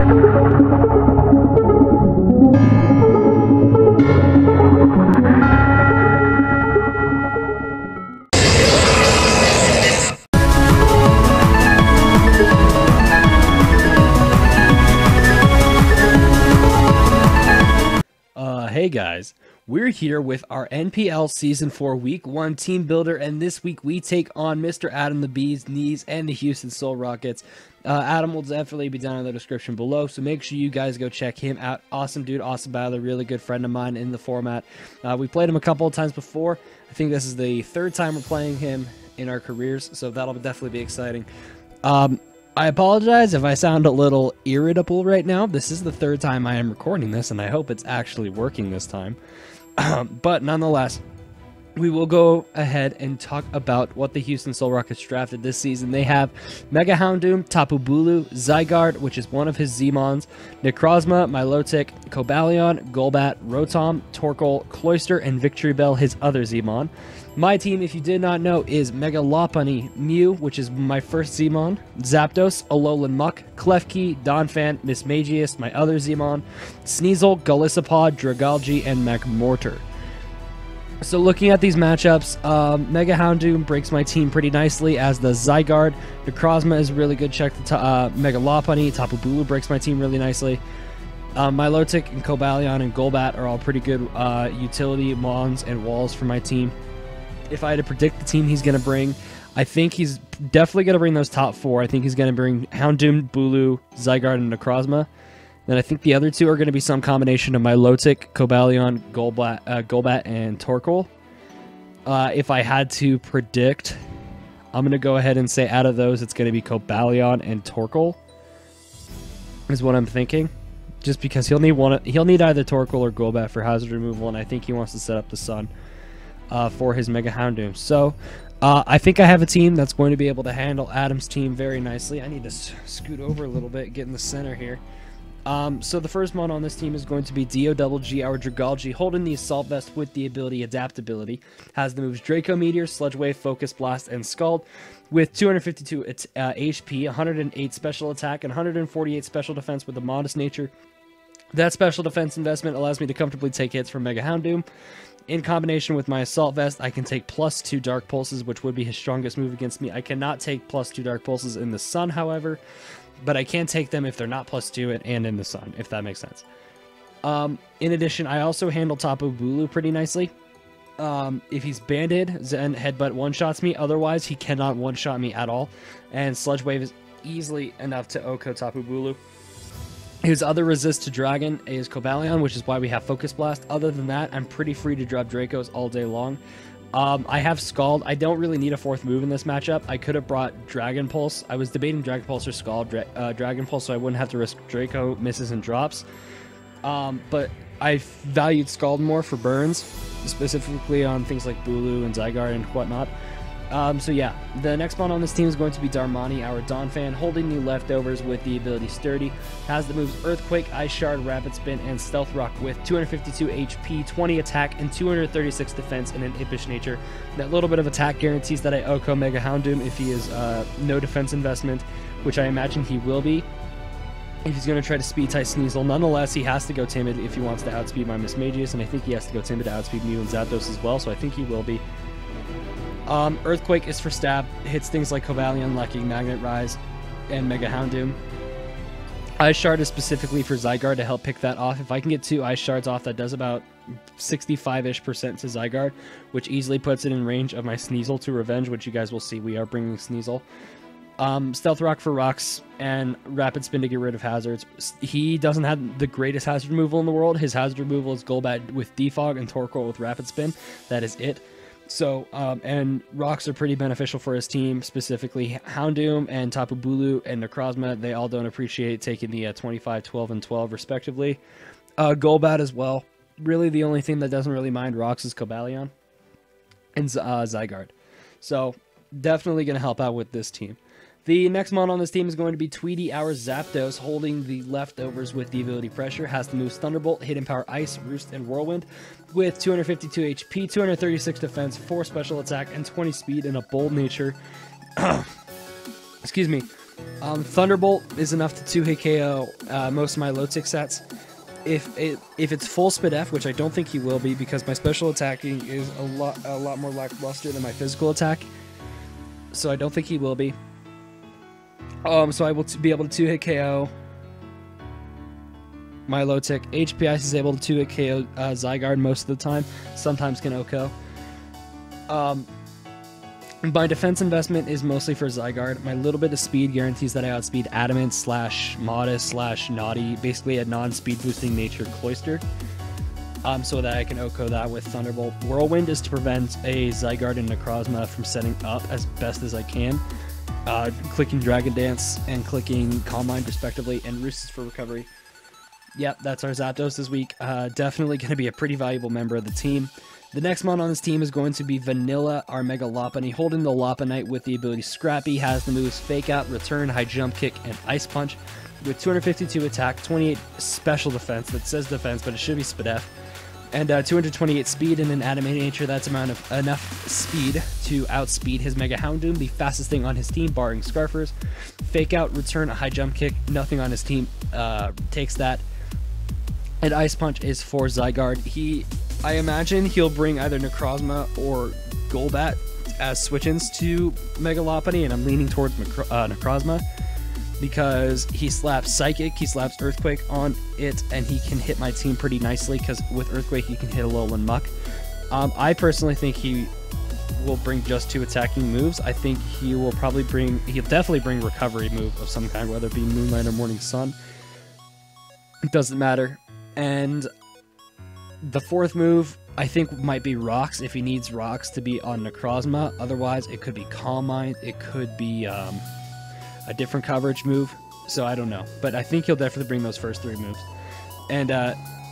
Hey guys, we're here with our NPL Season 4 Week 1 Team Builder, and this week we take on Mr. AdamTheBeesKnees and the Houston Solrockets. Adam will definitely be down in the description below, so make sure you guys go check him out. Awesome dude, awesome battler, really good friend of mine in the format. We played him a couple of times before. I think this is the third time we're playing him in our careers, so that'll definitely be exciting. I apologize if I sound a little irritable right now. This is the third time I am recording this, and I hope it's actually working this time. But nonetheless, we will go ahead and talk about what the Houston Solrockets drafted this season. They have Mega Houndoom, Tapu Bulu, Zygarde, which is one of his Zmons, Necrozma, Milotic, Cobalion, Golbat, Rotom, Torkoal, Cloyster, and Victory Bell, his other Zmon. My team, if you did not know, is Mega Lopunny, Mew, which is my first Zmon, Zapdos, Alolan Muck, Klefki, Donphan, Mismagius, my other Zmon, Sneasel, Golisopod, Dragalge, and Magmortar. So looking at these matchups, Mega Houndoom breaks my team pretty nicely as the Zygarde. Necrozma is really good. Check the Mega Lopunny. Tapu Bulu breaks my team really nicely. Milotic and Cobalion and Golbat are all pretty good utility mons and walls for my team. If I had to predict the team he's going to bring, I think he's definitely going to bring those top four. I think he's going to bring Houndoom, Bulu, Zygarde, and Necrozma. Then I think the other two are going to be some combination of Milotic, Cobalion, Golbat, and Torkoal. If I had to predict, I'm going to go ahead and say out of those, it's going to be Cobalion and Torkoal, is what I'm thinking. Just because he'll need either Torkoal or Golbat for hazard removal, and I think he wants to set up the Sun for his Mega Houndoom. So I think I have a team that's going to be able to handle Adam's team very nicely. I need to scoot over a little bit, get in the center here. So the first mon on this team is going to be DOGG, our Dragalge, holding the Assault Vest with the ability Adaptability. Has the moves Draco Meteor, Sludge Wave, Focus Blast, and Scald. With 252 HP, 108 special attack, and 148 special defense with a modest nature. That special defense investment allows me to comfortably take hits from Mega Houndoom. In combination with my Assault Vest, I can take +2 Dark Pulses, which would be his strongest move against me. I cannot take +2 Dark Pulses in the Sun, however, but I can take them if they're not +2 and in the Sun, if that makes sense. In addition, I also handle Tapu Bulu pretty nicely. If he's banded, Zen Headbutt one-shots me. Otherwise, he cannot one-shot me at all. And Sludge Wave is easily enough to OHKO Tapu Bulu. His other resist to Dragon is Cobalion, which is why we have Focus Blast. Other than that, I'm pretty free to drop Dracos all day long. I have Scald. I don't really need a fourth move in this matchup. I could have brought Dragon Pulse. I was debating Dragon Pulse or Scald Dragon Pulse, so I wouldn't have to risk Draco misses and drops. But I valued Scald more for burns, specifically on things like Bulu and Zygarde and whatnot. So yeah, the next mon on this team is going to be Darmani, our Donphan, holding the leftovers with the ability Sturdy. Has the moves Earthquake, Ice Shard, Rapid Spin, and Stealth Rock with 252 HP, 20 attack, and 236 defense in an Impish nature. That little bit of attack guarantees that I OHKO Mega Houndoom if he is no defense investment, which I imagine he will be. If he's going to try to speed tie Sneasel. Nonetheless, he has to go Timid if he wants to outspeed my Mismagius, and I think he has to go Timid to outspeed Mew and Zapdos as well, so I think he will be. Earthquake is for stab, hits things like Cobalion, Lucky, Magnet Rise, and Mega Houndoom. Ice Shard is specifically for Zygarde to help pick that off. If I can get 2 Ice Shards off, that does about 65-ish% to Zygarde, which easily puts it in range of my Sneasel to Revenge, which you guys will see we are bringing Sneasel. Stealth Rock for rocks, and Rapid Spin to get rid of hazards. He doesn't have the greatest hazard removal in the world. His hazard removal is Golbat with Defog and Torkoal with Rapid Spin. That is it. So, and rocks are pretty beneficial for his team, specifically Houndoom and Tapu Bulu and Necrozma. They all don't appreciate taking the 25, 12, and 12 respectively. Golbat as well. Really, the only thing that doesn't really mind rocks is Cobalion and Zygarde. So, definitely going to help out with this team. The next mon on this team is going to be Tweety, our Zapdos, holding the leftovers with the ability Pressure. Has the moves Thunderbolt, Hidden Power Ice, Roost, and Whirlwind. With 252 HP, 236 defense, 4 special attack, and 20 speed in a bold nature. Excuse me. Thunderbolt is enough to 2-hit KO most of my low tick sets. If it's full SPDF, which I don't think he will be, because my special attacking is a lot more lackluster than my physical attack, so I don't think he will be. So I will be able to 2-hit KO my low tick. HP Ice is able to 2-hit KO Zygarde most of the time. Sometimes can OHKO. My defense investment is mostly for Zygarde. My little bit of speed guarantees that I outspeed Adamant / Modest / Naughty, basically a non-speed boosting nature Cloyster, so that I can OHKO that with Thunderbolt. Whirlwind is to prevent a Zygarde and Necrozma from setting up as best as I can. Clicking Dragon Dance and clicking Calm Mind respectively, and Roost is for recovery. Yep, that's our Zapdos this week. Definitely going to be a pretty valuable member of the team. The next mon on this team is going to be Vanilla, our Mega Lopunny, holding the Lopunite with the ability Scrappy, has the moves Fake Out, Return, High Jump Kick, and Ice Punch, with 252 attack, 28 special defense, that says defense, but it should be SPDF, and 228 speed, and an Adamant nature. That's enough speed to outspeed his Mega Houndoom, the fastest thing on his team, barring Scarfers. Fake Out, Return, a High Jump Kick, nothing on his team takes that. And Ice Punch is for Zygarde. I imagine he'll bring either Necrozma or Golbat as switch-ins to Mega Lopunny, and I'm leaning towards Necrozma because he slaps Psychic, he slaps Earthquake on it, and he can hit my team pretty nicely because with Earthquake he can hit Alolan Muck. I personally think he will bring just 2 attacking moves. I think he'll definitely bring Recovery move of some kind, whether it be Moonlight or Morning Sun. It doesn't matter. And the 4th move, I think, might be Rocks if he needs Rocks to be on Necrozma. Otherwise, it could be Calm Mind. It could be a different coverage move. So I don't know. But I think he'll definitely bring those first 3 moves. And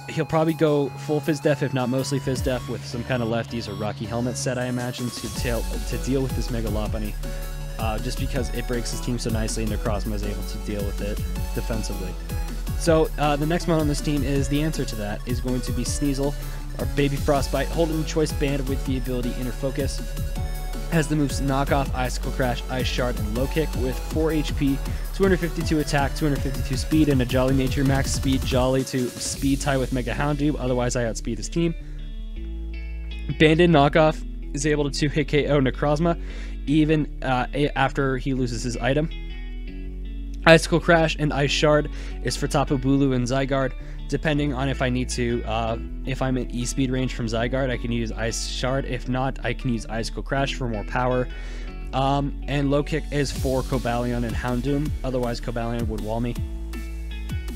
he'll probably go full Fizz-Def, if not mostly Fizz-Def, with some kind of Lefties or Rocky Helmet set, I imagine, to deal with this Mega Lopunny. Just because it breaks his team so nicely and Necrozma is able to deal with it defensively. So the next mon on this team is the answer to that is going to be Sneasel, our Baby Frostbite, holding the Choice Band with the ability Inner Focus. Has the moves Knock Off, Icicle Crash, Ice Shard, and Low Kick with 4 HP, 252 attack, 252 speed, and a Jolly Nature. Max speed Jolly to speed tie with Mega Houndoom, otherwise I outspeed his team. Banded Knockoff is able to 2-hit KO Necrozma even after he loses his item. Icicle Crash and Ice Shard is for Tapu Bulu and Zygarde. Depending on if I need to, if I'm in E-speed range from Zygarde, I can use Ice Shard. If not, I can use Icicle Crash for more power. And Low Kick is for Cobalion and Houndoom. Otherwise, Cobalion would wall me.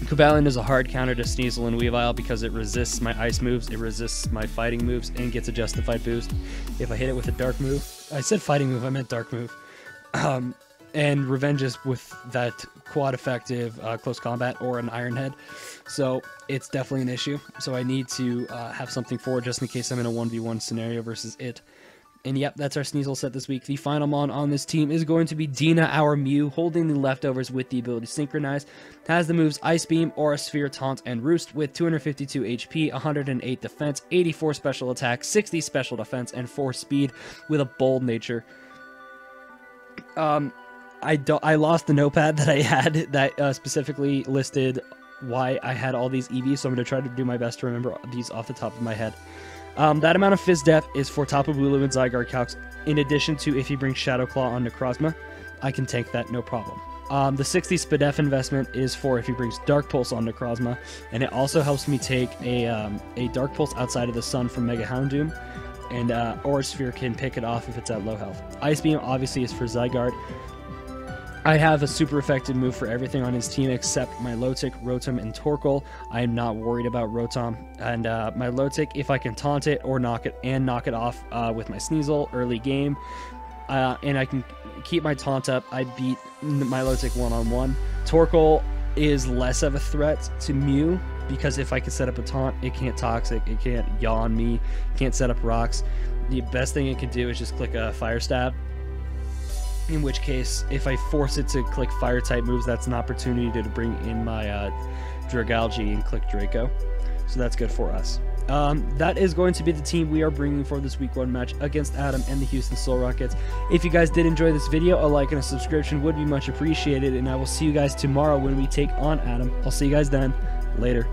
Cobalion is a hard counter to Sneasel and Weavile because it resists my ice moves, it resists my fighting moves, and gets a justified boost if I hit it with a dark move. I said fighting move, I meant dark move. And Revenge is with that quad effective close combat or an Iron Head. So it's definitely an issue. So I need to have something for it just in case I'm in a 1v1 scenario versus it. And yep, that's our Sneasel set this week. The final mon on this team is going to be Dina, our Mew, holding the leftovers with the ability Synchronize. Has the moves Ice Beam, Aura Sphere, Taunt, and Roost with 252 HP, 108 defense, 84 special attack, 60 special defense, and 4 speed with a bold nature. I lost the notepad that I had that specifically listed why I had all these EVs, so I'm going to try to do my best to remember these off the top of my head. That amount of Fizz-Def is for Tapu Bulu and Zygarde calcs, in addition to if he brings Shadow Claw on Necrozma, I can tank that no problem. The 60 SPDF investment is for if he brings Dark Pulse on Necrozma, and it also helps me take a Dark Pulse outside of the Sun from Mega Houndoom, and Aura Sphere can pick it off if it's at low health. Ice Beam obviously is for Zygarde. I have a super effective move for everything on his team except my Lotic, Rotom, and Torkoal. I am not worried about Rotom. And my Lotic, if I can taunt it or knock it off with my Sneasel early game, and I can keep my taunt up, I beat my Lotic one-on-one. Torkoal is less of a threat to Mew because if I can set up a taunt, it can't Toxic, it can't yaw on me, can't set up rocks. The best thing it can do is just click a Fire Stab. In which case, if I force it to click Fire-type moves, that's an opportunity to bring in my Dragalge and click Draco. So that's good for us. that is going to be the team we are bringing for this week 1 match against Adam and the Houston Solrockets. If you guys did enjoy this video, a like and a subscription would be much appreciated, and I will see you guys tomorrow when we take on Adam. I'll see you guys then. Later.